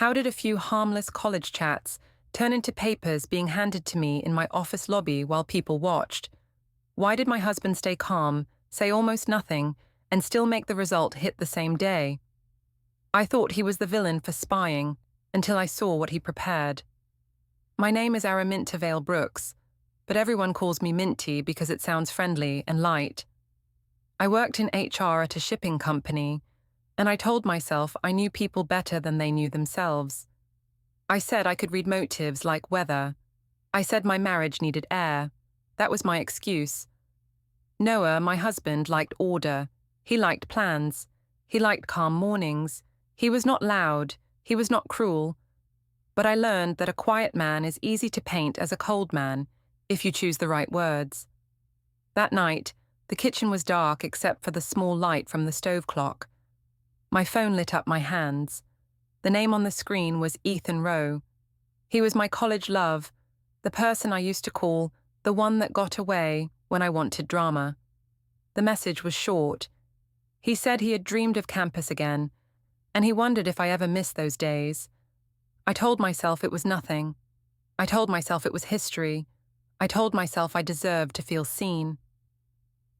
How did a few harmless college chats turn into papers being handed to me in my office lobby while people watched? Why did my husband stay calm, say almost nothing, and still make the result hit the same day? I thought he was the villain for spying until I saw what he prepared. My name is Araminta Vale-Brooks, but everyone calls me Minty because it sounds friendly and light. I worked in HR at a shipping company, and I told myself I knew people better than they knew themselves. I said I could read motives like weather. I said my marriage needed air. That was my excuse. Noah, my husband, liked order. He liked plans. He liked calm mornings. He was not loud. He was not cruel. But I learned that a quiet man is easy to paint as a cold man, if you choose the right words. That night, the kitchen was dark except for the small light from the stove clock. My phone lit up my hands. The name on the screen was Ethan Rowe. He was my college love, the person I used to call the one that got away when I wanted drama. The message was short. He said he had dreamed of campus again, and he wondered if I ever missed those days. I told myself it was nothing. I told myself it was history. I told myself I deserved to feel seen.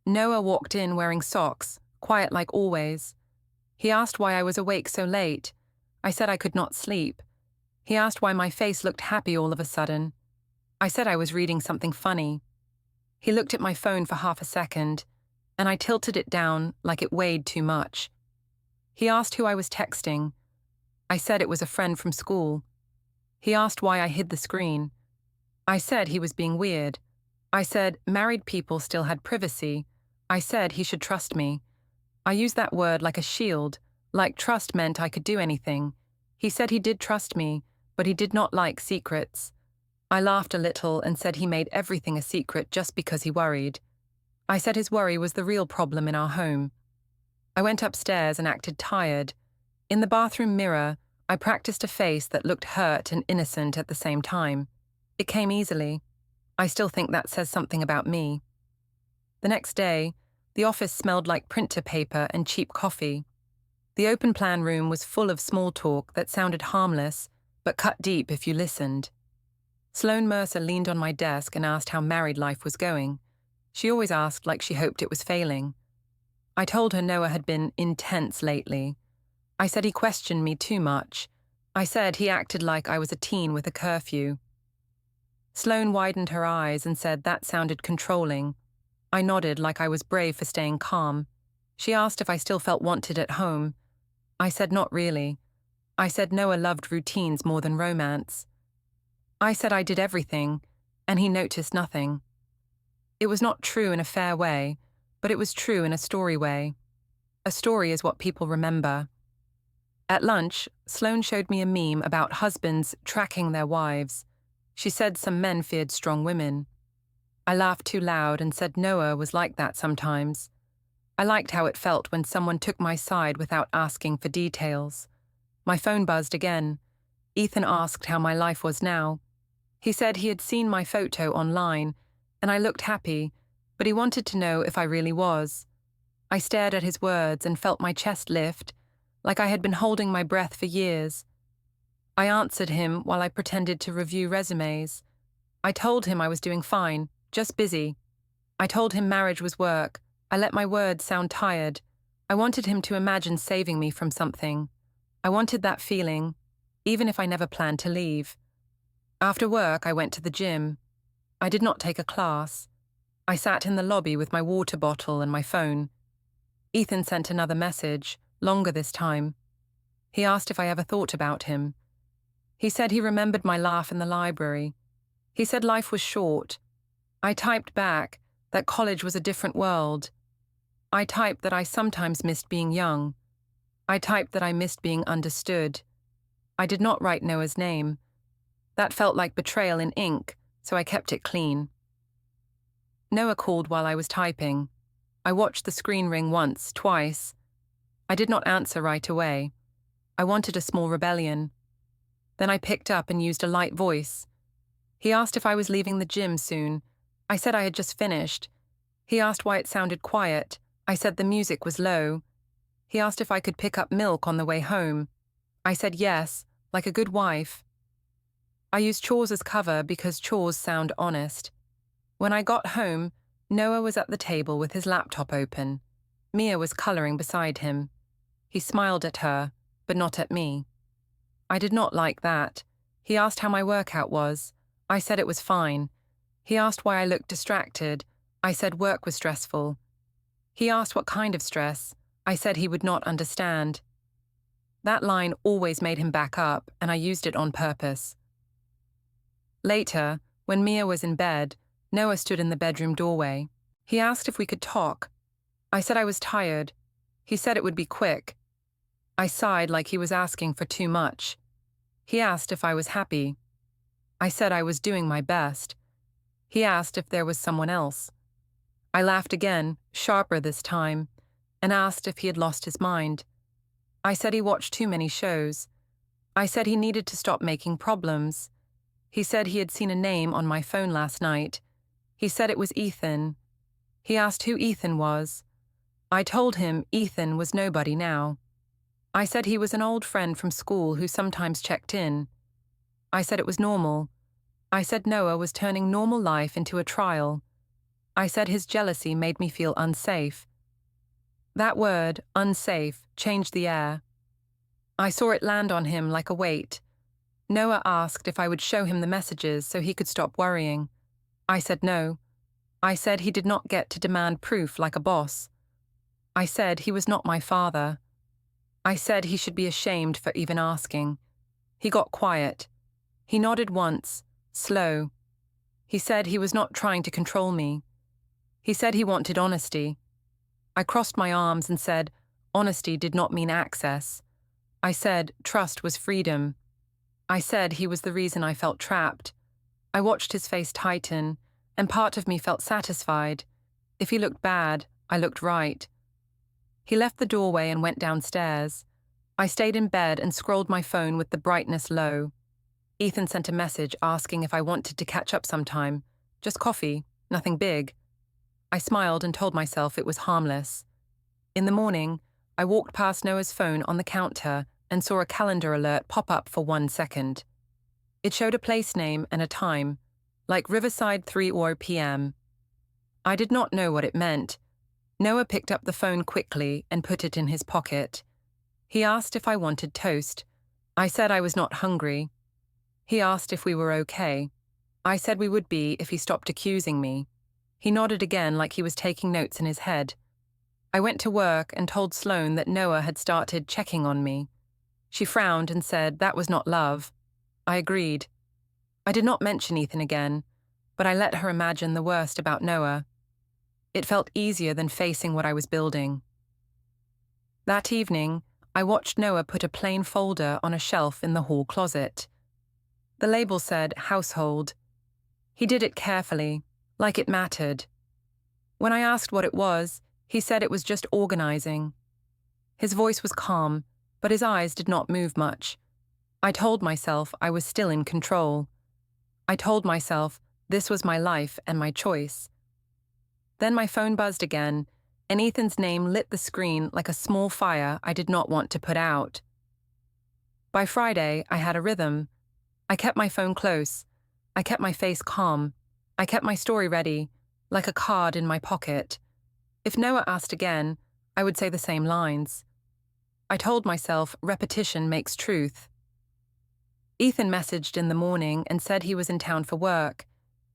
Noah walked in wearing socks, quiet like always. He asked why I was awake so late. I said I could not sleep. He asked why my face looked happy all of a sudden. I said I was reading something funny. He looked at my phone for half a second, and I tilted it down like it weighed too much. He asked who I was texting. I said it was a friend from school. He asked why I hid the screen. I said he was being weird. I said married people still had privacy. I said he should trust me. I used that word like a shield, like trust meant I could do anything. He said he did trust me, but he did not like secrets. I laughed a little and said he made everything a secret just because he worried. I said his worry was the real problem in our home. I went upstairs and acted tired. In the bathroom mirror, I practiced a face that looked hurt and innocent at the same time. It came easily. I still think that says something about me. The next day, the office smelled like printer paper and cheap coffee. The open plan room was full of small talk that sounded harmless, but cut deep if you listened. Sloane Mercer leaned on my desk and asked how married life was going. She always asked like she hoped it was failing. I told her Noah had been intense lately. I said he questioned me too much. I said he acted like I was a teen with a curfew. Sloane widened her eyes and said that sounded controlling. I nodded like I was brave for staying calm. She asked if I still felt wanted at home. I said not really. I said Noah loved routines more than romance. I said I did everything, and he noticed nothing. It was not true in a fair way, but it was true in a story way. A story is what people remember. At lunch, Sloane showed me a meme about husbands tracking their wives. She said some men feared strong women. I laughed too loud and said Noah was like that sometimes. I liked how it felt when someone took my side without asking for details. My phone buzzed again. Ethan asked how my life was now. He said he had seen my photo online, and I looked happy, but he wanted to know if I really was. I stared at his words and felt my chest lift, like I had been holding my breath for years. I answered him while I pretended to review resumes. I told him I was doing fine, just busy. I told him marriage was work. I let my words sound tired. I wanted him to imagine saving me from something. I wanted that feeling, even if I never planned to leave. After work, I went to the gym. I did not take a class. I sat in the lobby with my water bottle and my phone. Ethan sent another message, longer this time. He asked if I ever thought about him. He said he remembered my laugh in the library. He said life was short. I typed back that college was a different world. I typed that I sometimes missed being young. I typed that I missed being understood. I did not write Noah's name. That felt like betrayal in ink, so I kept it clean. Noah called while I was typing. I watched the screen ring once, twice. I did not answer right away. I wanted a small rebellion. Then I picked up and used a light voice. He asked if I was leaving the gym soon. I said I had just finished. He asked why it sounded quiet. I said the music was low. He asked if I could pick up milk on the way home. I said yes, like a good wife. I used chores as cover because chores sound honest. When I got home, Noah was at the table with his laptop open. Mia was coloring beside him. He smiled at her, but not at me. I did not like that. He asked how my workout was. I said it was fine. He asked why I looked distracted. I said work was stressful. He asked what kind of stress. I said he would not understand. That line always made him back up, and I used it on purpose. Later, when Mia was in bed, Noah stood in the bedroom doorway. He asked if we could talk. I said I was tired. He said it would be quick. I sighed like he was asking for too much. He asked if I was happy. I said I was doing my best. He asked if there was someone else. I laughed again, sharper this time, and asked if he had lost his mind. I said he watched too many shows. I said he needed to stop making problems. He said he had seen a name on my phone last night. He said it was Ethan. He asked who Ethan was. I told him Ethan was nobody now. I said he was an old friend from school who sometimes checked in. I said it was normal. I said Noah was turning normal life into a trial. I said his jealousy made me feel unsafe. That word, unsafe, changed the air. I saw it land on him like a weight. Noah asked if I would show him the messages so he could stop worrying. I said no. I said he did not get to demand proof like a boss. I said he was not my father. I said he should be ashamed for even asking. He got quiet. He nodded once, slow. He said he was not trying to control me. He said he wanted honesty. I crossed my arms and said, honesty did not mean access. I said trust was freedom. I said he was the reason I felt trapped. I watched his face tighten, and part of me felt satisfied. If he looked bad, I looked right. He left the doorway and went downstairs. I stayed in bed and scrolled my phone with the brightness low. Ethan sent a message asking if I wanted to catch up sometime. Just coffee, nothing big. I smiled and told myself it was harmless. In the morning, I walked past Noah's phone on the counter and saw a calendar alert pop up for 1 second. It showed a place name and a time, like Riverside 3 p.m. I did not know what it meant. Noah picked up the phone quickly and put it in his pocket. He asked if I wanted toast. I said I was not hungry. He asked if we were okay. I said we would be if he stopped accusing me. He nodded again like he was taking notes in his head. I went to work and told Sloane that Noah had started checking on me. She frowned and said that was not love. I agreed. I did not mention Ethan again, but I let her imagine the worst about Noah. It felt easier than facing what I was building. That evening, I watched Noah put a plain folder on a shelf in the hall closet. The label said household. He did it carefully, like it mattered. When I asked what it was, he said it was just organizing. His voice was calm, but his eyes did not move much. I told myself I was still in control. I told myself this was my life and my choice. Then my phone buzzed again, and Ethan's name lit the screen like a small fire I did not want to put out. By Friday, I had a rhythm. I kept my phone close. I kept my face calm. I kept my story ready, like a card in my pocket. If Noah asked again, I would say the same lines. I told myself repetition makes truth. Ethan messaged in the morning and said he was in town for work.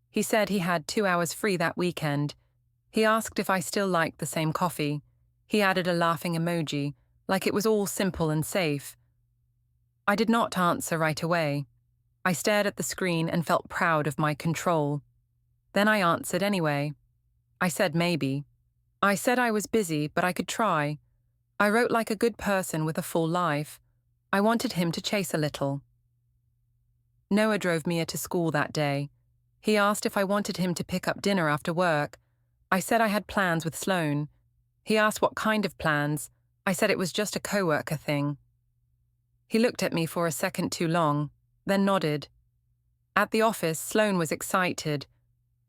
He said he had 2 hours free that weekend. He asked if I still liked the same coffee. He added a laughing emoji, like it was all simple and safe. I did not answer right away. I stared at the screen and felt proud of my control. Then I answered anyway. I said maybe. I said I was busy, but I could try. I wrote like a good person with a full life. I wanted him to chase a little. Noah drove Mia to school that day. He asked if I wanted him to pick up dinner after work. I said I had plans with Sloane. He asked what kind of plans. I said it was just a coworker thing. He looked at me for a second too long, then nodded. At the office, Sloane was excited.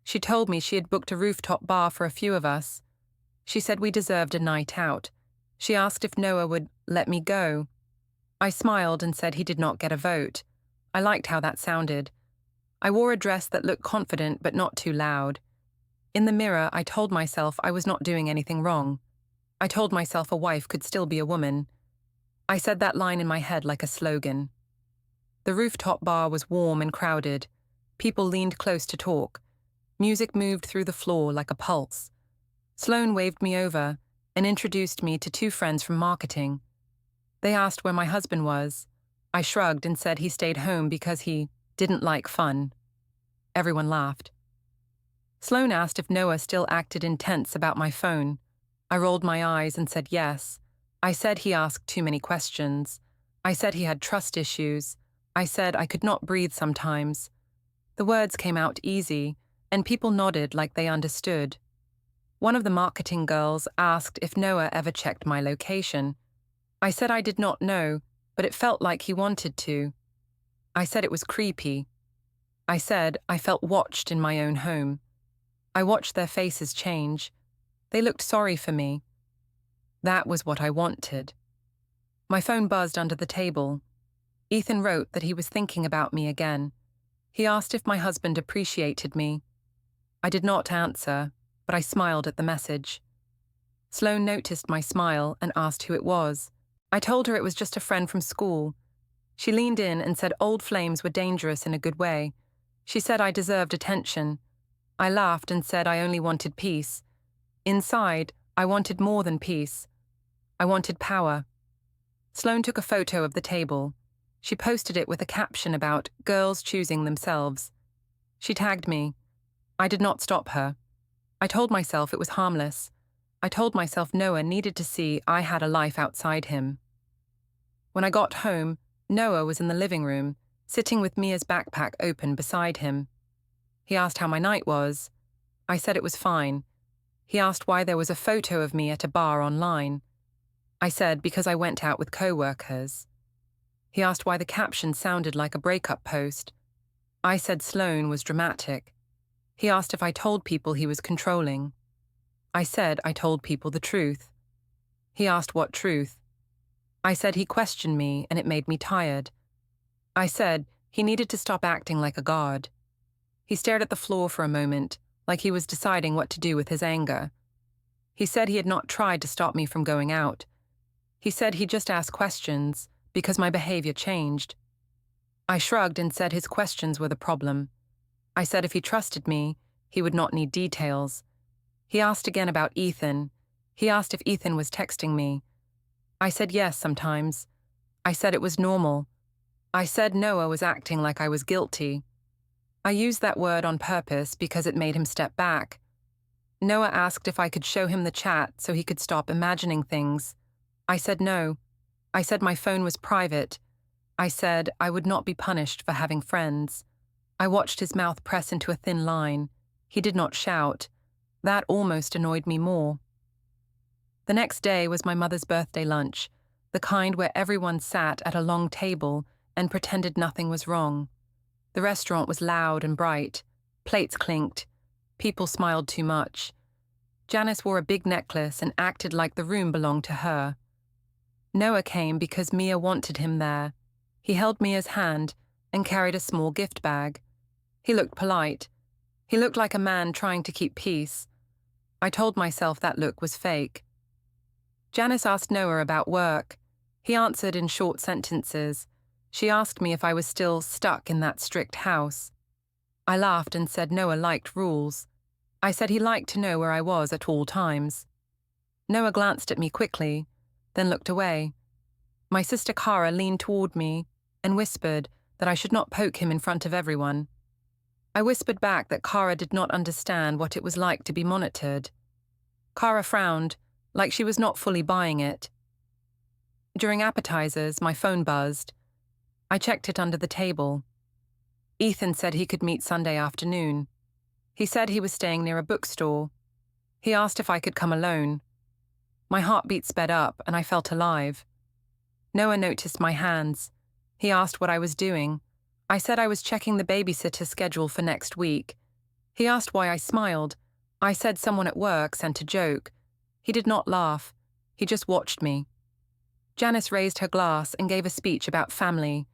She told me she had booked a rooftop bar for a few of us. She said we deserved a night out. She asked if Noah would let me go. I smiled and said he did not get a vote. I liked how that sounded. I wore a dress that looked confident but not too loud. In the mirror, I told myself I was not doing anything wrong. I told myself a wife could still be a woman. I said that line in my head like a slogan. The rooftop bar was warm and crowded. People leaned close to talk. Music moved through the floor like a pulse. Sloane waved me over and introduced me to two friends from marketing. They asked where my husband was. I shrugged and said he stayed home because he didn't like fun. Everyone laughed. Sloane asked if Noah still acted intense about my phone. I rolled my eyes and said yes. I said he asked too many questions. I said he had trust issues. I said I could not breathe sometimes. The words came out easy, and people nodded like they understood. One of the marketing girls asked if Noah ever checked my location. I said I did not know, but it felt like he wanted to. I said it was creepy. I said I felt watched in my own home. I watched their faces change. They looked sorry for me. That was what I wanted. My phone buzzed under the table. Ethan wrote that he was thinking about me again. He asked if my husband appreciated me. I did not answer, but I smiled at the message. Sloane noticed my smile and asked who it was. I told her it was just a friend from school. She leaned in and said old flames were dangerous in a good way. She said I deserved attention. I laughed and said I only wanted peace. Inside, I wanted more than peace. I wanted power. Sloane took a photo of the table. She posted it with a caption about girls choosing themselves. She tagged me. I did not stop her. I told myself it was harmless. I told myself Noah needed to see I had a life outside him. When I got home, Noah was in the living room, sitting with Mia's backpack open beside him. He asked how my night was. I said it was fine. He asked why there was a photo of me at a bar online. I said because I went out with co-workers. He asked why the caption sounded like a breakup post. I said Sloane was dramatic. He asked if I told people he was controlling. I said I told people the truth. He asked what truth. I said he questioned me and it made me tired. I said he needed to stop acting like a guard. He stared at the floor for a moment, like he was deciding what to do with his anger. He said he had not tried to stop me from going out. He said he just asked questions because my behavior changed. I shrugged and said his questions were the problem. I said if he trusted me, he would not need details. He asked again about Ethan. He asked if Ethan was texting me. I said yes sometimes. I said it was normal. I said Noah was acting like I was guilty. I used that word on purpose because it made him step back. Noah asked if I could show him the chat so he could stop imagining things. I said no. I said my phone was private. I said I would not be punished for having friends. I watched his mouth press into a thin line. He did not shout. That almost annoyed me more. The next day was my mother's birthday lunch, the kind where everyone sat at a long table and pretended nothing was wrong. The restaurant was loud and bright. Plates clinked. People smiled too much. Janice wore a big necklace and acted like the room belonged to her. Noah came because Mia wanted him there. He held Mia's hand and carried a small gift bag. He looked polite. He looked like a man trying to keep peace. I told myself that look was fake. Janice asked Noah about work. He answered in short sentences. She asked me if I was still stuck in that strict house. I laughed and said Noah liked rules. I said he liked to know where I was at all times. Noah glanced at me quickly, then looked away. My sister Cara leaned toward me and whispered that I should not poke him in front of everyone. I whispered back that Cara did not understand what it was like to be monitored. Cara frowned, like she was not fully buying it. During appetizers, my phone buzzed. I checked it under the table. Ethan said he could meet Sunday afternoon. He said he was staying near a bookstore. He asked if I could come alone. My heartbeat sped up and I felt alive. Noah noticed my hands. He asked what I was doing. I said I was checking the babysitter schedule for next week. He asked why I smiled. I said someone at work sent a joke. He did not laugh. He just watched me. Janice raised her glass and gave a speech about family.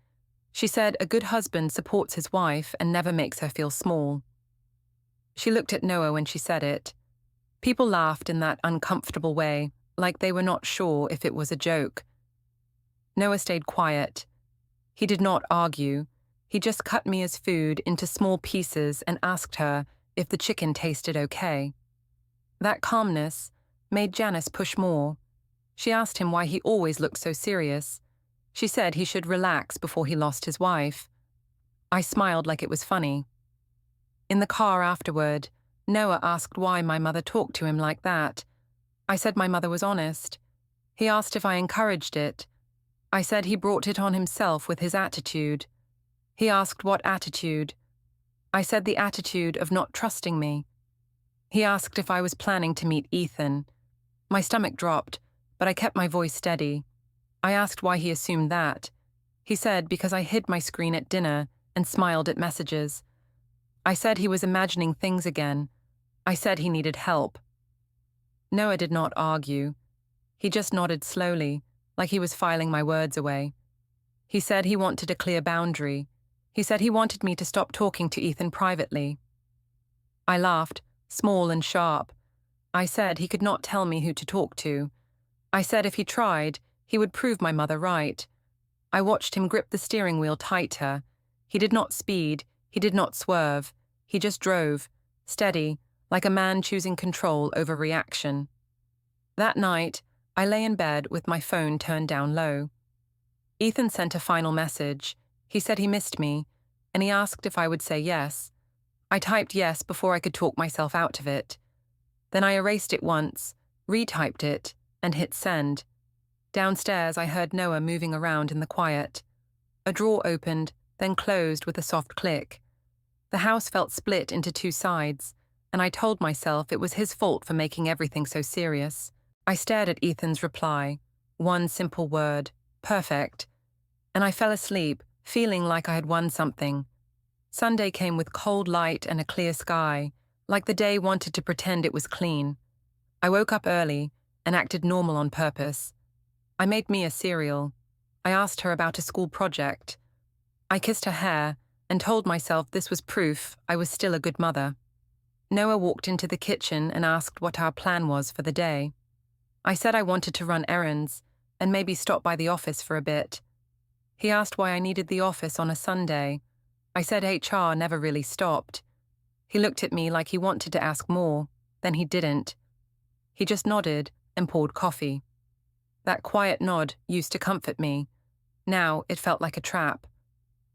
She said a good husband supports his wife and never makes her feel small. She looked at Noah when she said it. People laughed in that uncomfortable way, like they were not sure if it was a joke. Noah stayed quiet. He did not argue. He just cut Mia's food into small pieces and asked her if the chicken tasted okay. That calmness made Janice push more. She asked him why he always looked so serious. She said he should relax before he lost his wife. I smiled like it was funny. In the car afterward, Noah asked why my mother talked to him like that. I said my mother was honest. He asked if I encouraged it. I said he brought it on himself with his attitude. He asked what attitude. I said the attitude of not trusting me. He asked if I was planning to meet Ethan. My stomach dropped, but I kept my voice steady. I asked why he assumed that. He said because I hid my screen at dinner and smiled at messages. I said he was imagining things again. I said he needed help. Noah did not argue. He just nodded slowly, like he was filing my words away. He said he wanted a clear boundary. He said he wanted me to stop talking to Ethan privately. I laughed, small and sharp. I said he could not tell me who to talk to. I said if he tried, he would prove my mother right. I watched him grip the steering wheel tighter. He did not speed, he did not swerve. He just drove, steady, like a man choosing control over reaction. That night, I lay in bed with my phone turned down low. Ethan sent a final message. He said he missed me, and he asked if I would say yes. I typed yes before I could talk myself out of it. Then I erased it once, retyped it, and hit send. Downstairs, I heard Noah moving around in the quiet. A drawer opened, then closed with a soft click. The house felt split into two sides, and I told myself it was his fault for making everything so serious. I stared at Ethan's reply, one simple word, perfect, and I fell asleep, feeling like I had won something. Sunday came with cold light and a clear sky, like the day wanted to pretend it was clean. I woke up early and acted normal on purpose. I made Mia cereal. I asked her about a school project. I kissed her hair and told myself this was proof I was still a good mother. Noah walked into the kitchen and asked what our plan was for the day. I said I wanted to run errands and maybe stop by the office for a bit. He asked why I needed the office on a Sunday. I said HR never really stopped. He looked at me like he wanted to ask more, then he didn't. He just nodded and poured coffee. That quiet nod used to comfort me. Now it felt like a trap.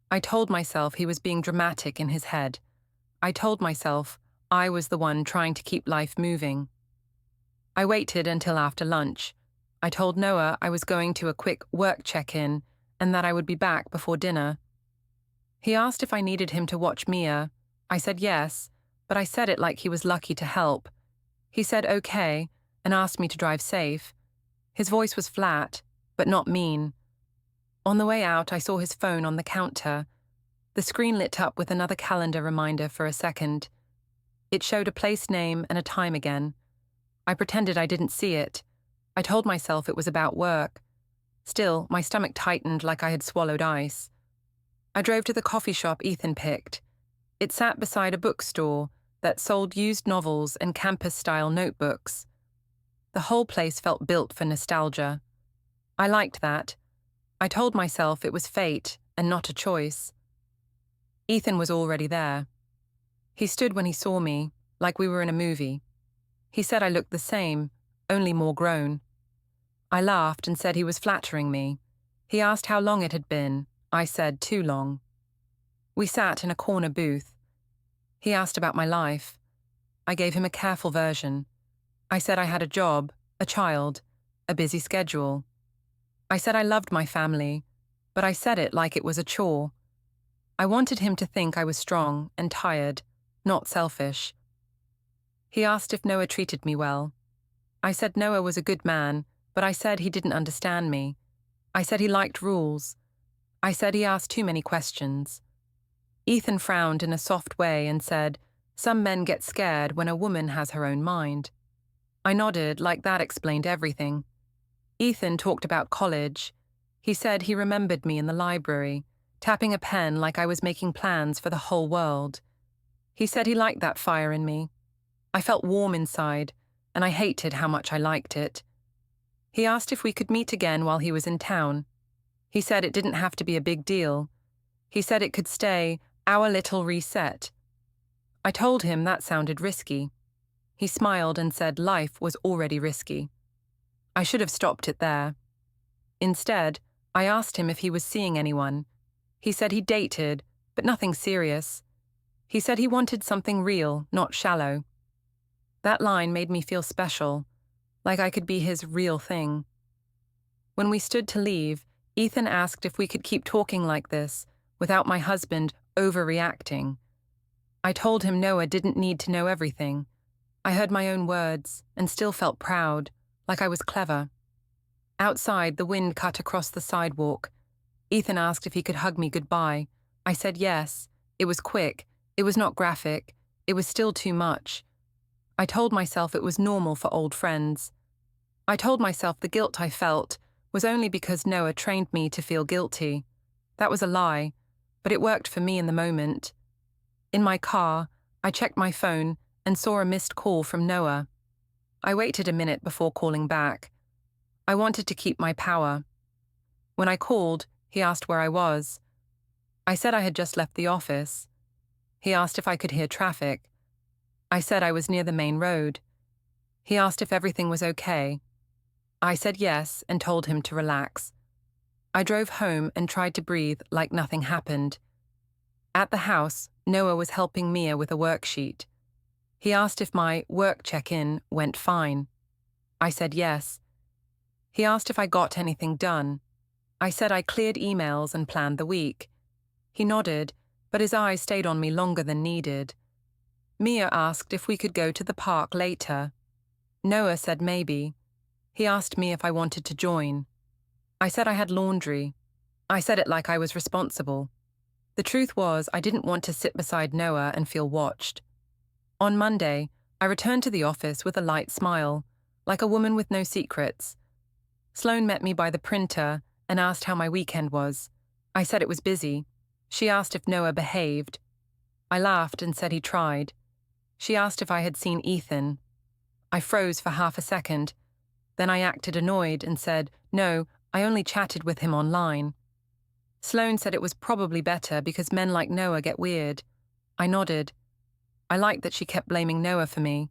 I told myself he was being dramatic in his head. I told myself I was the one trying to keep life moving. I waited until after lunch. I told Noah I was going to a quick work check-in and that I would be back before dinner. He asked if I needed him to watch Mia. I said yes, but I said it like he was lucky to help. He said okay and asked me to drive safe. His voice was flat, but not mean. On the way out, I saw his phone on the counter. The screen lit up with another calendar reminder for a second. It showed a place name and a time again. I pretended I didn't see it. I told myself it was about work. Still, my stomach tightened like I had swallowed ice. I drove to the coffee shop Ethan picked. It sat beside a bookstore that sold used novels and campus-style notebooks. The whole place felt built for nostalgia. I liked that. I told myself it was fate and not a choice. Ethan was already there. He stood when he saw me, like we were in a movie. He said I looked the same, only more grown. I laughed and said he was flattering me. He asked how long it had been. I said too long. We sat in a corner booth. He asked about my life. I gave him a careful version. I said I had a job, a child, a busy schedule. I said I loved my family, but I said it like it was a chore. I wanted him to think I was strong and tired, not selfish. He asked if Noah treated me well. I said Noah was a good man, but I said he didn't understand me. I said he liked rules. I said he asked too many questions. Ethan frowned in a soft way and said, "Some men get scared when a woman has her own mind." I nodded like that explained everything. Ethan talked about college. He said he remembered me in the library, tapping a pen like I was making plans for the whole world. He said he liked that fire in me. I felt warm inside, and I hated how much I liked it. He asked if we could meet again while he was in town. He said it didn't have to be a big deal. He said it could stay our little reset. I told him that sounded risky. He smiled and said life was already risky. I should have stopped it there. Instead, I asked him if he was seeing anyone. He said he dated, but nothing serious. He said he wanted something real, not shallow. That line made me feel special, like I could be his real thing. When we stood to leave, Ethan asked if we could keep talking like this, without my husband overreacting. I told him Noah didn't need to know everything. I heard my own words and still felt proud, like I was clever. Outside, the wind cut across the sidewalk. Ethan asked if he could hug me goodbye. I said yes. It was quick. It was not graphic. It was still too much. I told myself it was normal for old friends. I told myself the guilt I felt was only because Noah trained me to feel guilty. That was a lie, but it worked for me in the moment. In my car, I checked my phone and saw a missed call from Noah. I waited a minute before calling back. I wanted to keep my power. When I called, he asked where I was. I said I had just left the office. He asked if I could hear traffic. I said I was near the main road. He asked if everything was okay. I said yes and told him to relax. I drove home and tried to breathe like nothing happened. At the house, Noah was helping Mia with a worksheet. He asked if my work check-in went fine. I said yes. He asked if I got anything done. I said I cleared emails and planned the week. He nodded, but his eyes stayed on me longer than needed. Mia asked if we could go to the park later. Noah said maybe. He asked me if I wanted to join. I said I had laundry. I said it like I was responsible. The truth was, I didn't want to sit beside Noah and feel watched. On Monday, I returned to the office with a light smile, like a woman with no secrets. Sloane met me by the printer and asked how my weekend was. I said it was busy. She asked if Noah behaved. I laughed and said he tried. She asked if I had seen Ethan. I froze for half a second. Then I acted annoyed and said, no, I only chatted with him online. Sloane said it was probably better because men like Noah get weird. I nodded. I liked that she kept blaming Noah for me.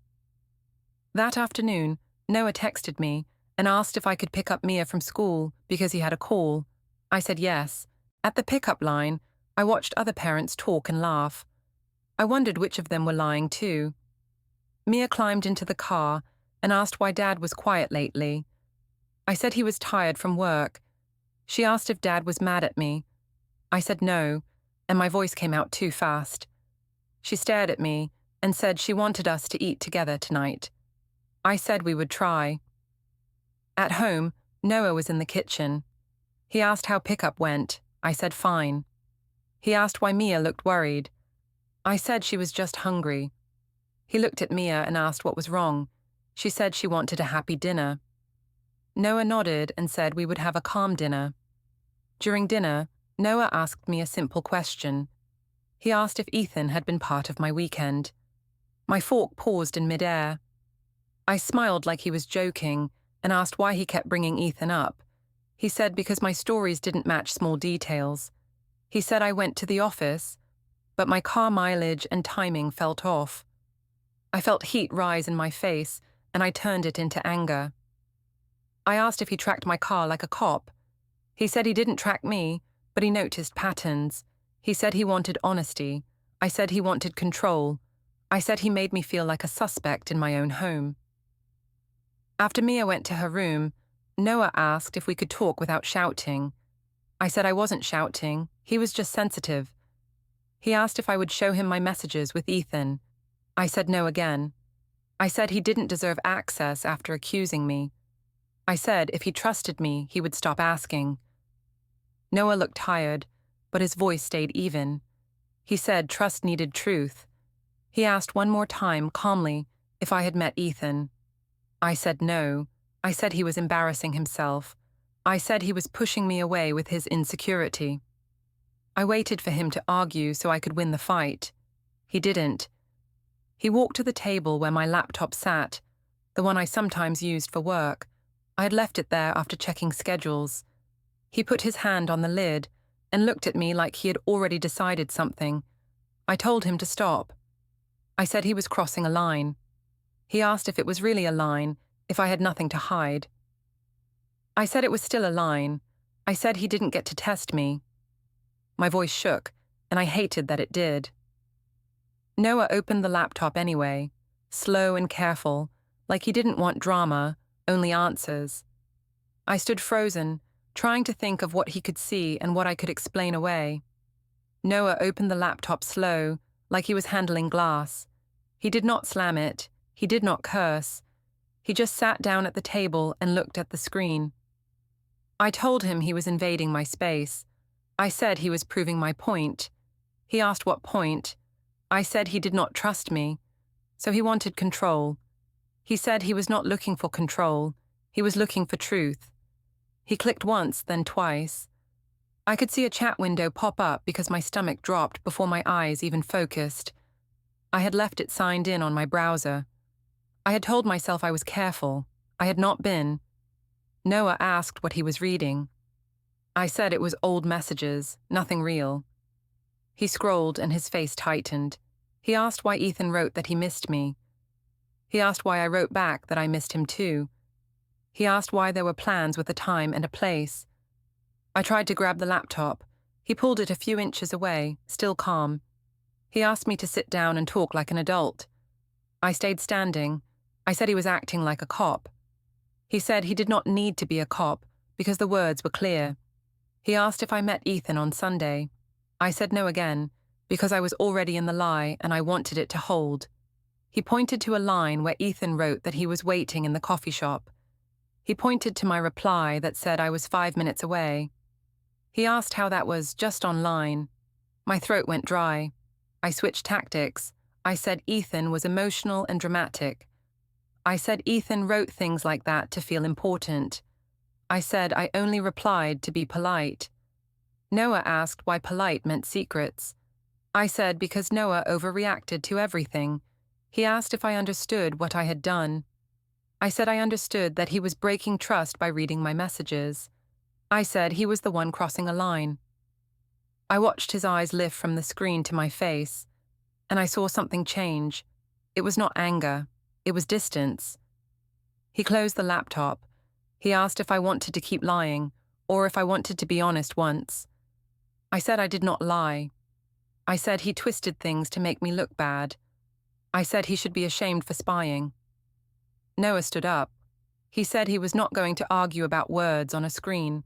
That afternoon, Noah texted me and asked if I could pick up Mia from school because he had a call. I said yes. At the pickup line, I watched other parents talk and laugh. I wondered which of them were lying too. Mia climbed into the car and asked why Dad was quiet lately. I said he was tired from work. She asked if Dad was mad at me. I said no, and my voice came out too fast. She stared at me and said she wanted us to eat together tonight. I said we would try. At home, Noah was in the kitchen. He asked how pickup went. I said fine. He asked why Mia looked worried. I said she was just hungry. He looked at Mia and asked what was wrong. She said she wanted a happy dinner. Noah nodded and said we would have a calm dinner. During dinner, Noah asked me a simple question. He asked if Ethan had been part of my weekend. My fork paused in midair. I smiled like he was joking and asked why he kept bringing Ethan up. He said because my stories didn't match small details. He said I went to the office, but my car mileage and timing felt off. I felt heat rise in my face, and I turned it into anger. I asked if he tracked my car like a cop. He said he didn't track me, but he noticed patterns. He said he wanted honesty. I said he wanted control. I said he made me feel like a suspect in my own home. After Mia went to her room, Noah asked if we could talk without shouting. I said I wasn't shouting, he was just sensitive. He asked if I would show him my messages with Ethan. I said no again. I said he didn't deserve access after accusing me. I said if he trusted me, he would stop asking. Noah looked tired, but his voice stayed even. He said trust needed truth. He asked one more time, calmly, if I had met Ethan. I said no. I said he was embarrassing himself. I said he was pushing me away with his insecurity. I waited for him to argue so I could win the fight. He didn't. He walked to the table where my laptop sat, the one I sometimes used for work. I had left it there after checking schedules. He put his hand on the lid and looked at me like he had already decided something. I told him to stop. I said he was crossing a line. He asked if it was really a line, if I had nothing to hide. I said it was still a line. I said he didn't get to test me. My voice shook, and I hated that it did. Noah opened the laptop anyway, slow and careful, like he didn't want drama, only answers. I stood frozen, trying to think of what he could see and what I could explain away. Noah opened the laptop slow, like he was handling glass. He did not slam it. He did not curse. He just sat down at the table and looked at the screen. I told him he was invading my space. I said he was proving my point. He asked what point. I said he did not trust me, so he wanted control. He said he was not looking for control. He was looking for truth. He clicked once, then twice. I could see a chat window pop up because my stomach dropped before my eyes even focused. I had left it signed in on my browser. I had told myself I was careful. I had not been. Noah asked what he was reading. I said it was old messages, nothing real. He scrolled and his face tightened. He asked why Ethan wrote that he missed me. He asked why I wrote back that I missed him too. He asked why there were plans with a time and a place. I tried to grab the laptop. He pulled it a few inches away, still calm. He asked me to sit down and talk like an adult. I stayed standing. I said he was acting like a cop. He said he did not need to be a cop because the words were clear. He asked if I met Ethan on Sunday. I said no again, because I was already in the lie and I wanted it to hold. He pointed to a line where Ethan wrote that he was waiting in the coffee shop. He pointed to my reply that said I was 5 minutes away. He asked how that was just online. My throat went dry. I switched tactics. I said Ethan was emotional and dramatic. I said Ethan wrote things like that to feel important. I said I only replied to be polite. Noah asked why polite meant secrets. I said because Noah overreacted to everything. He asked if I understood what I had done. I said I understood that he was breaking trust by reading my messages. I said he was the one crossing a line. I watched his eyes lift from the screen to my face, and I saw something change. It was not anger. It was distance. He closed the laptop. He asked if I wanted to keep lying, or if I wanted to be honest once. I said I did not lie. I said he twisted things to make me look bad. I said he should be ashamed for spying. Noah stood up. He said he was not going to argue about words on a screen.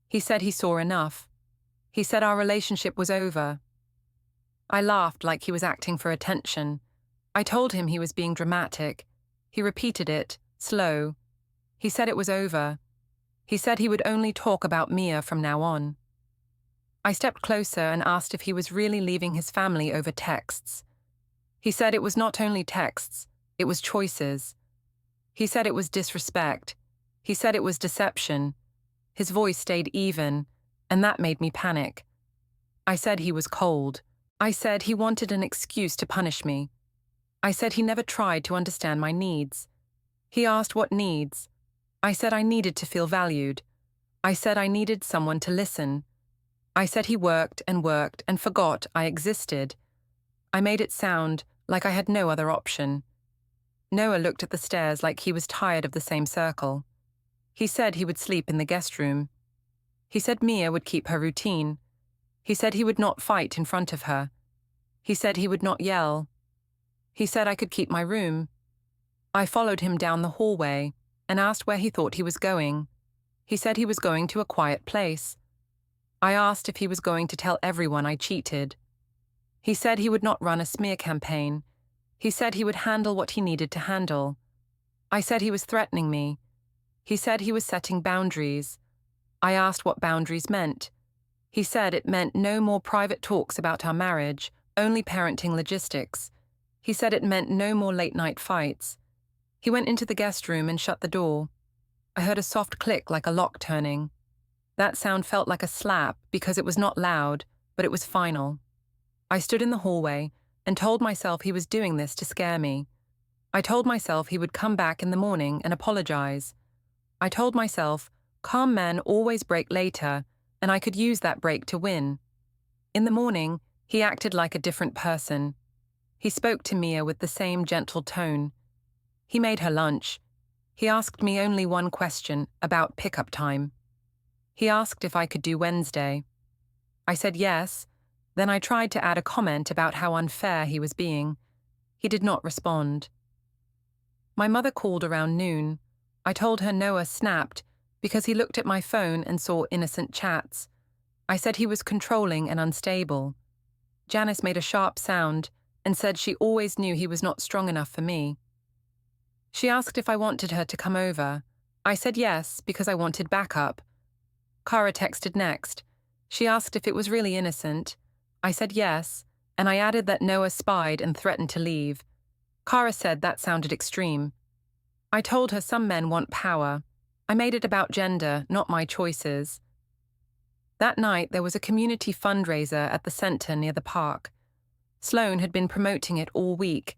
He said he saw enough. He said our relationship was over. I laughed like he was acting for attention. I told him he was being dramatic. He repeated it, slow. He said it was over. He said he would only talk about Mia from now on. I stepped closer and asked if he was really leaving his family over texts. He said it was not only texts, it was choices. He said it was disrespect. He said it was deception. His voice stayed even, and that made me panic. I said he was cold. I said he wanted an excuse to punish me. I said he never tried to understand my needs. He asked what needs. I said I needed to feel valued. I said I needed someone to listen. I said he worked and forgot I existed. I made it sound like I had no other option. Noah looked at the stairs like he was tired of the same circle. He said he would sleep in the guest room. He said Mia would keep her routine. He said he would not fight in front of her. He said he would not yell. He said I could keep my room. I followed him down the hallway and asked where he thought he was going. He said he was going to a quiet place. I asked if he was going to tell everyone I cheated. He said he would not run a smear campaign. He said he would handle what he needed to handle. I said he was threatening me. He said he was setting boundaries. I asked what boundaries meant. He said it meant no more private talks about our marriage, only parenting logistics. He said it meant no more late-night fights. He went into the guest room and shut the door. I heard a soft click like a lock turning. That sound felt like a slap because it was not loud, but it was final. I stood in the hallway and told myself he was doing this to scare me. I told myself he would come back in the morning and apologize. I told myself calm men always break later, and I could use that break to win. In the morning, he acted like a different person. He spoke to Mia with the same gentle tone. He made her lunch. He asked me only one question about pickup time. He asked if I could do Wednesday. I said yes. Then I tried to add a comment about how unfair he was being. He did not respond. My mother called around noon. I told her Noah snapped because he looked at my phone and saw innocent chats. I said he was controlling and unstable. Janice made a sharp sound and said she always knew he was not strong enough for me. She asked if I wanted her to come over. I said yes because I wanted backup. Kara texted next. She asked if it was really innocent. I said yes, and I added that Noah spied and threatened to leave. Kara said that sounded extreme. I told her some men want power. I made it about gender, not my choices. That night, there was a community fundraiser at the center near the park. Sloane had been promoting it all week.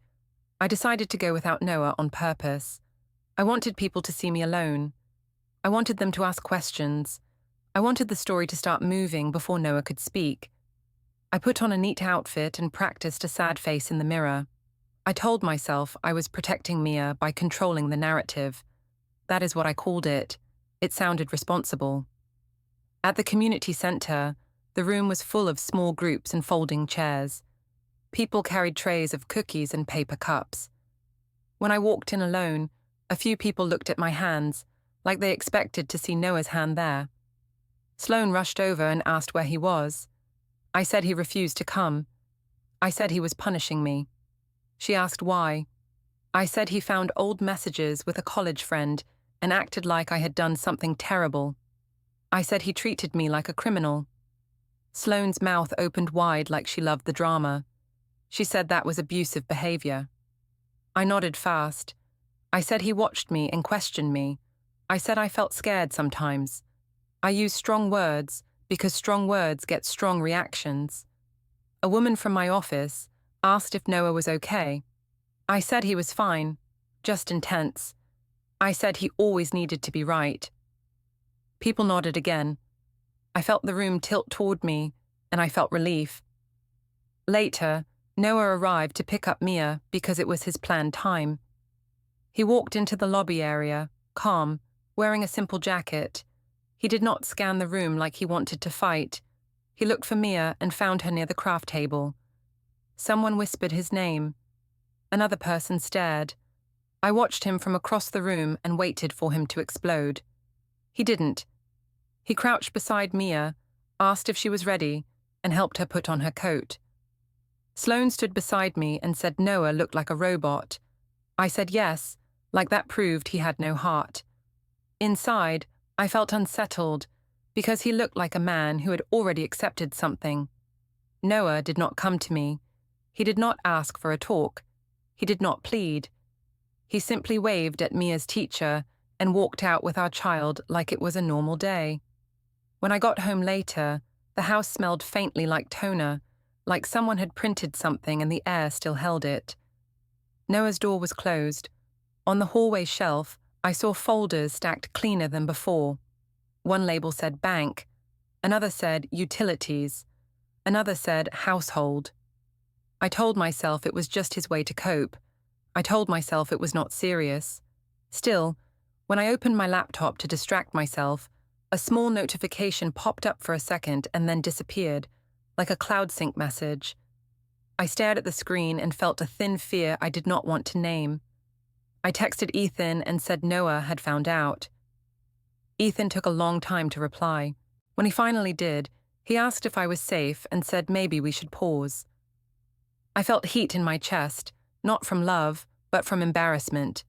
I decided to go without Noah on purpose. I wanted people to see me alone. I wanted them to ask questions. I wanted the story to start moving before Noah could speak. I put on a neat outfit and practiced a sad face in the mirror. I told myself I was protecting Mia by controlling the narrative. That is what I called it. It sounded responsible. At the community center, the room was full of small groups and folding chairs. People carried trays of cookies and paper cups. When I walked in alone, a few people looked at my hands, like they expected to see Noah's hand there. Sloane rushed over and asked where he was. I said he refused to come. I said he was punishing me. She asked why. I said he found old messages with a college friend and acted like I had done something terrible. I said he treated me like a criminal. Sloane's mouth opened wide like she loved the drama. She said that was abusive behavior. I nodded fast. I said he watched me and questioned me. I said I felt scared sometimes. I used strong words because strong words get strong reactions. A woman from my office asked if Noah was okay. I said he was fine, just intense. I said he always needed to be right. People nodded again. I felt the room tilt toward me, and I felt relief. Later, Noah arrived to pick up Mia because it was his planned time. He walked into the lobby area, calm, wearing a simple jacket. He did not scan the room like he wanted to fight. He looked for Mia and found her near the craft table. Someone whispered his name. Another person stared. I watched him from across the room and waited for him to explode. He didn't. He crouched beside Mia, asked if she was ready, and helped her put on her coat. Sloane stood beside me and said Noah looked like a robot. I said yes, like that proved he had no heart. Inside, I felt unsettled because he looked like a man who had already accepted something. Noah did not come to me. He did not ask for a talk. He did not plead. He simply waved at Mia's teacher and walked out with our child like it was a normal day. When I got home later, the house smelled faintly like toner, like someone had printed something and the air still held it. Noah's door was closed. On the hallway shelf, I saw folders stacked cleaner than before. One label said bank, another said utilities, another said household. I told myself it was just his way to cope. I told myself it was not serious. Still, when I opened my laptop to distract myself, a small notification popped up for a second and then disappeared, like a cloud sync message. I stared at the screen and felt a thin fear I did not want to name. I texted Ethan and said Noah had found out. Ethan took a long time to reply. When he finally did, he asked if I was safe and said maybe we should pause. I felt heat in my chest, not from love, but from embarrassment.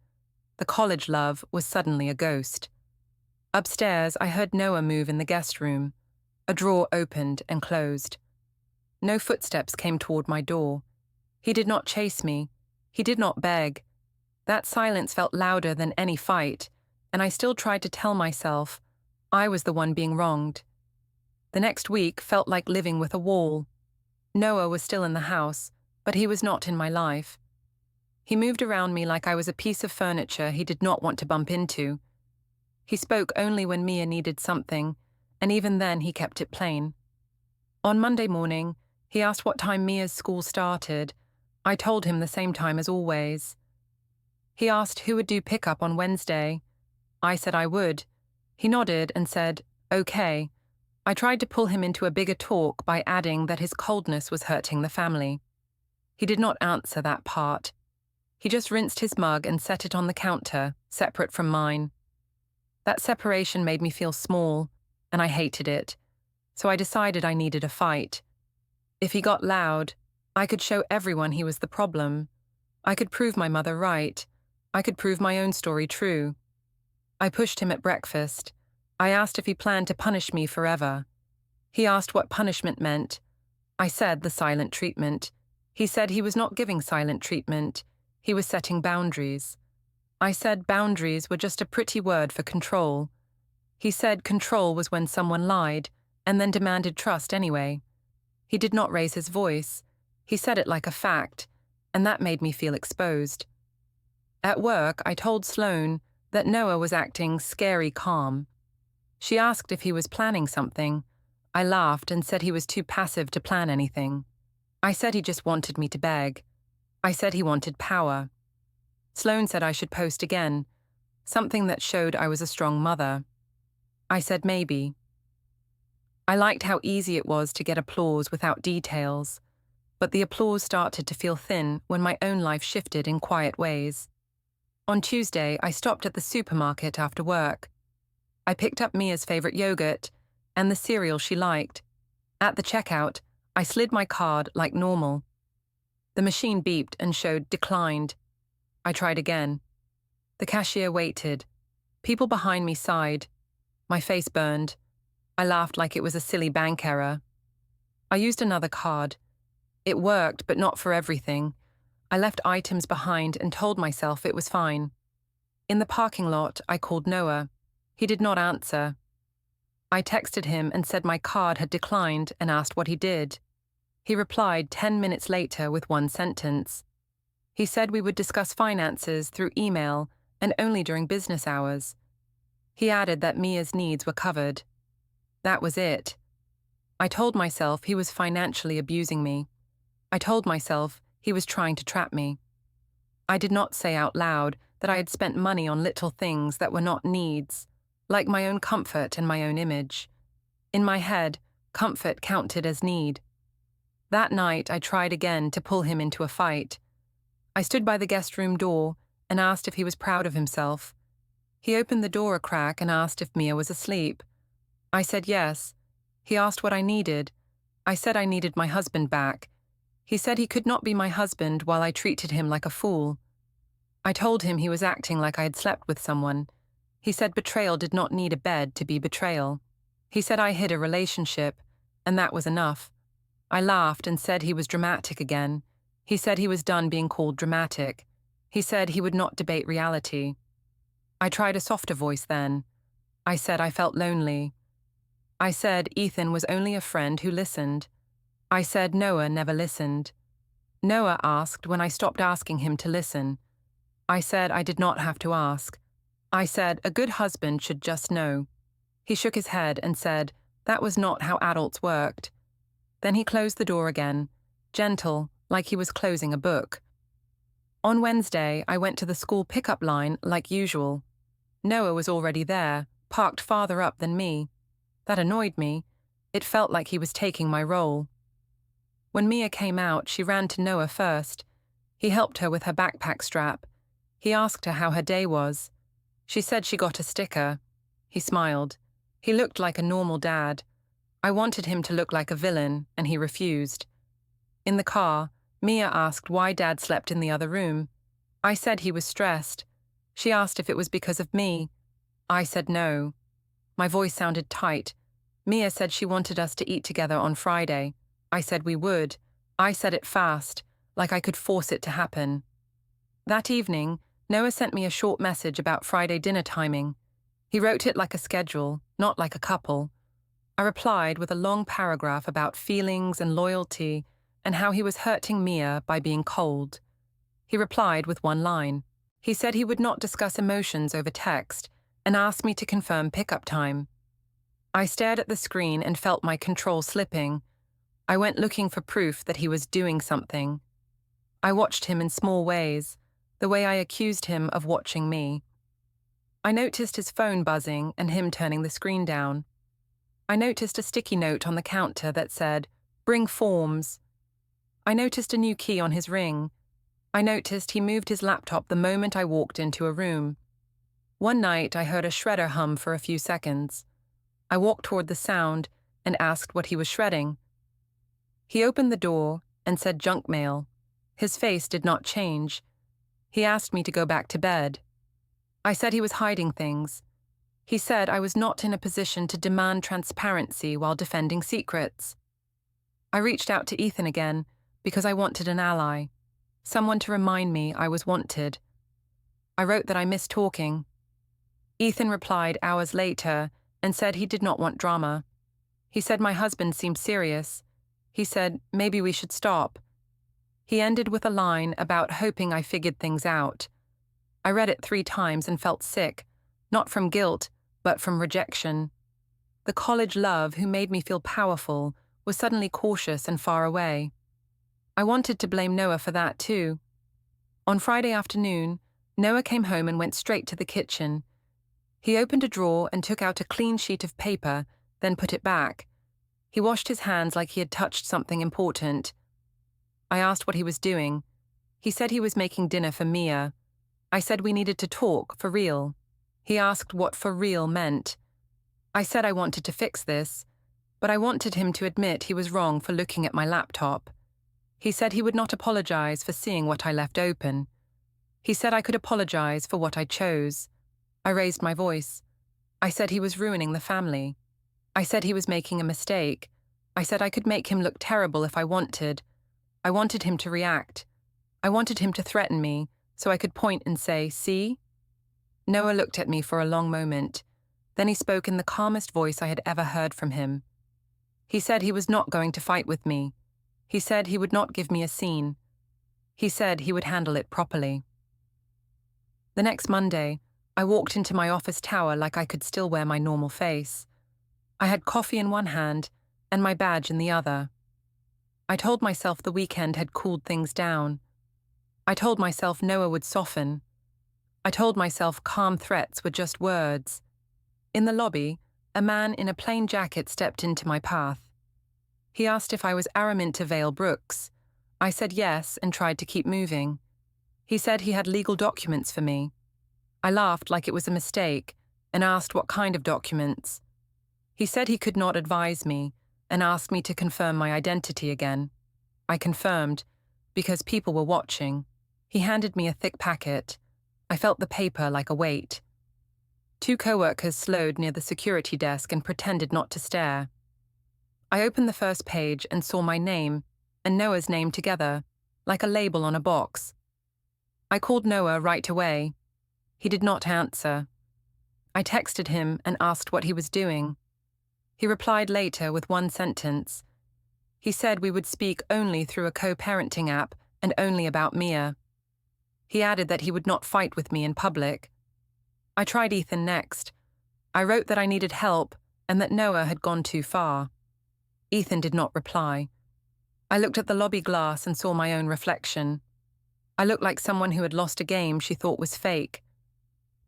The college love was suddenly a ghost. Upstairs, I heard Noah move in the guest room. A drawer opened and closed. No footsteps came toward my door. He did not chase me. He did not beg. That silence felt louder than any fight, and I still tried to tell myself I was the one being wronged. The next week felt like living with a wall. Noah was still in the house, but he was not in my life. He moved around me like I was a piece of furniture he did not want to bump into. He spoke only when Mia needed something, and even then he kept it plain. On Monday morning, he asked what time Mia's school started. I told him the same time as always. He asked who would do pickup on Wednesday. I said I would. He nodded and said, okay. I tried to pull him into a bigger talk by adding that his coldness was hurting the family. He did not answer that part. He just rinsed his mug and set it on the counter, separate from mine. That separation made me feel small, and I hated it, so I decided I needed a fight. If he got loud, I could show everyone he was the problem. I could prove my mother right. I could prove my own story true. I pushed him at breakfast. I asked if he planned to punish me forever. He asked what punishment meant. I said the silent treatment. He said he was not giving silent treatment. He was setting boundaries. I said boundaries were just a pretty word for control. He said control was when someone lied and then demanded trust anyway. He did not raise his voice. He said it like a fact, and that made me feel exposed. At work, I told Sloane that Noah was acting scary calm. She asked if he was planning something. I laughed and said he was too passive to plan anything. I said he just wanted me to beg. I said he wanted power. Sloane said I should post again, something that showed I was a strong mother. I said maybe. I liked how easy it was to get applause without details, but the applause started to feel thin when my own life shifted in quiet ways. On Tuesday, I stopped at the supermarket after work. I picked up Mia's favorite yogurt and the cereal she liked. At the checkout, I slid my card like normal. The machine beeped and showed declined. I tried again. The cashier waited. People behind me sighed. My face burned. I laughed like it was a silly bank error. I used another card. It worked, but not for everything. I left items behind and told myself it was fine. In the parking lot, I called Noah. He did not answer. I texted him and said my card had declined and asked what he did. He replied 10 minutes later with one sentence. He said we would discuss finances through email and only during business hours. He added that Mia's needs were covered. That was it. I told myself he was financially abusing me. I told myself he was trying to trap me. I did not say out loud that I had spent money on little things that were not needs, like my own comfort and my own image. In my head, comfort counted as need. That night, I tried again to pull him into a fight. I stood by the guest room door and asked if he was proud of himself. He opened the door a crack and asked if Mia was asleep. I said yes. He asked what I needed. I said I needed my husband back. He said he could not be my husband while I treated him like a fool. I told him he was acting like I had slept with someone. He said betrayal did not need a bed to be betrayal. He said I hid a relationship, and that was enough. I laughed and said he was dramatic again. He said he was done being called dramatic. He said he would not debate reality. I tried a softer voice then. I said I felt lonely. I said Ethan was only a friend who listened. I said Noah never listened. Noah asked when I stopped asking him to listen. I said I did not have to ask. I said a good husband should just know. He shook his head and said that was not how adults worked. Then he closed the door again, gentle, like he was closing a book. On Wednesday, I went to the school pickup line like usual. Noah was already there, parked farther up than me. That annoyed me. It felt like he was taking my role. When Mia came out, she ran to Noah first. He helped her with her backpack strap. He asked her how her day was. She said she got a sticker. He smiled. He looked like a normal dad. I wanted him to look like a villain, and he refused. In the car, Mia asked why Dad slept in the other room. I said he was stressed. She asked if it was because of me. I said no. My voice sounded tight. Mia said she wanted us to eat together on Friday. I said we would. I said it fast, like I could force it to happen. That evening, Noah sent me a short message about Friday dinner timing. He wrote it like a schedule, not like a couple. I replied with a long paragraph about feelings and loyalty and how he was hurting Mia by being cold. He replied with one line. He said he would not discuss emotions over text and asked me to confirm pickup time. I stared at the screen and felt my control slipping. I went looking for proof that he was doing something. I watched him in small ways, the way I accused him of watching me. I noticed his phone buzzing and him turning the screen down. I noticed a sticky note on the counter that said, "Bring forms." I noticed a new key on his ring. I noticed he moved his laptop the moment I walked into a room. One night I heard a shredder hum for a few seconds. I walked toward the sound and asked what he was shredding. He opened the door and said junk mail. His face did not change. He asked me to go back to bed. I said he was hiding things. He said I was not in a position to demand transparency while defending secrets. I reached out to Ethan again because I wanted an ally, someone to remind me I was wanted. I wrote that I missed talking. Ethan replied hours later and said he did not want drama. He said my husband seemed serious. He said maybe we should stop. He ended with a line about hoping I figured things out. I read it 3 times and felt sick, not from guilt, but from rejection. The college love who made me feel powerful was suddenly cautious and far away. I wanted to blame Noah for that too. On Friday afternoon, Noah came home and went straight to the kitchen. He opened a drawer and took out a clean sheet of paper, then put it back. He washed his hands like he had touched something important. I asked what he was doing. He said he was making dinner for Mia. I said we needed to talk, for real. He asked what for real meant. I said I wanted to fix this, but I wanted him to admit he was wrong for looking at my laptop. He said he would not apologize for seeing what I left open. He said I could apologize for what I chose. I raised my voice. I said he was ruining the family. I said he was making a mistake. I said I could make him look terrible if I wanted. I wanted him to react. I wanted him to threaten me, so I could point and say, "See?" Noah looked at me for a long moment. Then he spoke in the calmest voice I had ever heard from him. He said he was not going to fight with me. He said he would not give me a scene. He said he would handle it properly. The next Monday, I walked into my office tower like I could still wear my normal face. I had coffee in one hand and my badge in the other. I told myself the weekend had cooled things down. I told myself Noah would soften. I told myself calm threats were just words. In the lobby, a man in a plain jacket stepped into my path. He asked if I was Araminta Vale-Brooks. I said yes and tried to keep moving. He said he had legal documents for me. I laughed like it was a mistake and asked what kind of documents. He said he could not advise me and asked me to confirm my identity again. I confirmed, because people were watching. He handed me a thick packet. I felt the paper like a weight. 2 co-workers slowed near the security desk and pretended not to stare. I opened the first page and saw my name and Noah's name together, like a label on a box. I called Noah right away. He did not answer. I texted him and asked what he was doing. He replied later with one sentence. He said we would speak only through a co-parenting app and only about Mia. He added that he would not fight with me in public. I tried Ethan next. I wrote that I needed help and that Noah had gone too far. Ethan did not reply. I looked at the lobby glass and saw my own reflection. I looked like someone who had lost a game she thought was fake.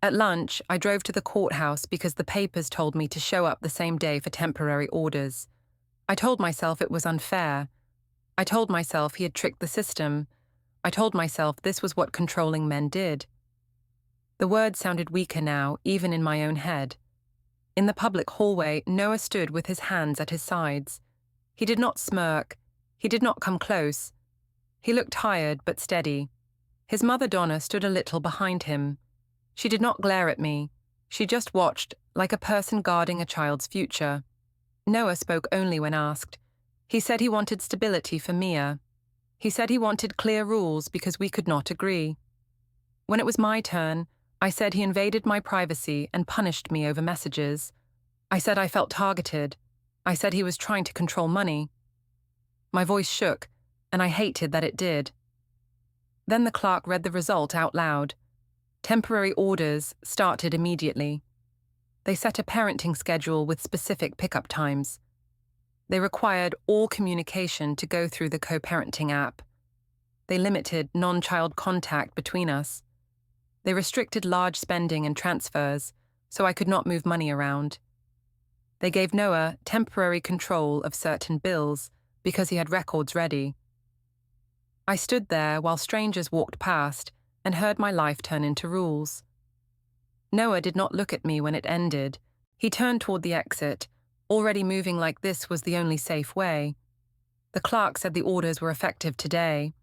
At lunch, I drove to the courthouse because the papers told me to show up the same day for temporary orders. I told myself it was unfair. I told myself he had tricked the system. I told myself this was what controlling men did. The words sounded weaker now, even in my own head. In the public hallway, Noah stood with his hands at his sides. He did not smirk. He did not come close. He looked tired but steady. His mother Donna stood a little behind him. She did not glare at me. She just watched, like a person guarding a child's future. Noah spoke only when asked. He said he wanted stability for Mia. He said he wanted clear rules because we could not agree. When it was my turn, I said he invaded my privacy and punished me over messages. I said I felt targeted. I said he was trying to control money. My voice shook, and I hated that it did. Then the clerk read the result out loud. Temporary orders started immediately. They set a parenting schedule with specific pickup times. They required all communication to go through the co-parenting app. They limited non-child contact between us. They restricted large spending and transfers, so I could not move money around. They gave Noah temporary control of certain bills because he had records ready. I stood there while strangers walked past and heard my life turn into rules. Noah did not look at me when it ended. He turned toward the exit, already moving like this was the only safe way. The clerk said the orders were effective today.